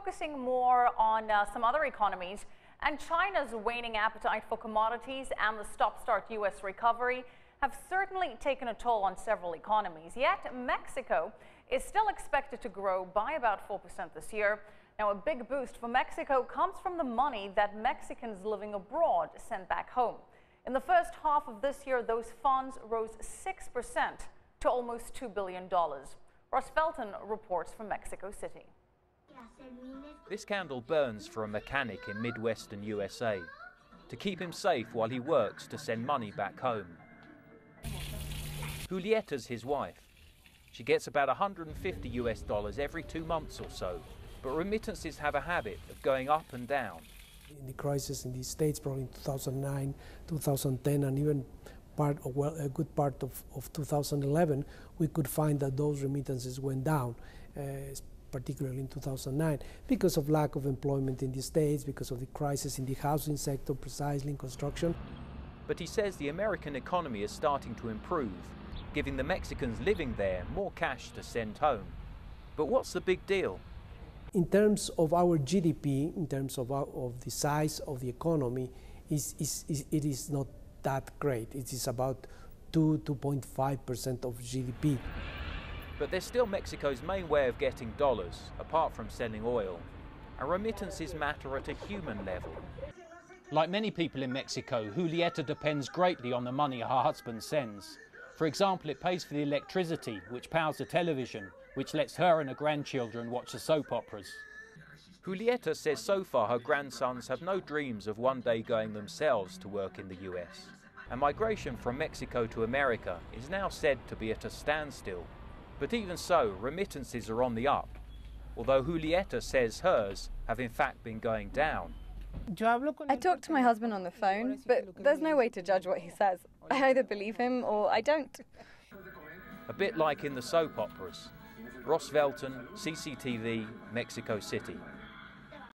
focusing more on some other economies, and China's waning appetite for commodities and the stop-start U.S. recovery have certainly taken a toll on several economies. Yet Mexico is still expected to grow by about 4% this year. Now, a big boost for Mexico comes from the money that Mexicans living abroad send back home. In the first half of this year, those funds rose 6% to almost $2 billion. Velton reports from Mexico City. This candle burns for a mechanic in Midwestern USA to keep him safe while he works to send money back home. Julieta's his wife. She gets about $150 every 2 months or so, but remittances have a habit of going up and down. In the crisis in the States, probably in 2009, 2010, and even a good part of 2011, we could find that those remittances went down, particularly in 2009, because of lack of employment in the States, because of the crisis in the housing sector, precisely in construction. But he says the American economy is starting to improve, giving the Mexicans living there more cash to send home. But what's the big deal? In terms of our GDP, in terms of the size of the economy, it is not that great. It is about 2.5% of GDP. But they're still Mexico's main way of getting dollars, apart from selling oil. And remittances matter at a human level. Like many people in Mexico, Julieta depends greatly on the money her husband sends. For example, it pays for the electricity, which powers the television, which lets her and her grandchildren watch the soap operas. Julieta says so far her grandsons have no dreams of one day going themselves to work in the US. And migration from Mexico to America is now said to be at a standstill. But even so, remittances are on the up, although Julieta says hers have in fact been going down. I talk to my husband on the phone, but there's no way to judge what he says. I either believe him or I don't. A bit like in the soap operas. Velton, CCTV, Mexico City.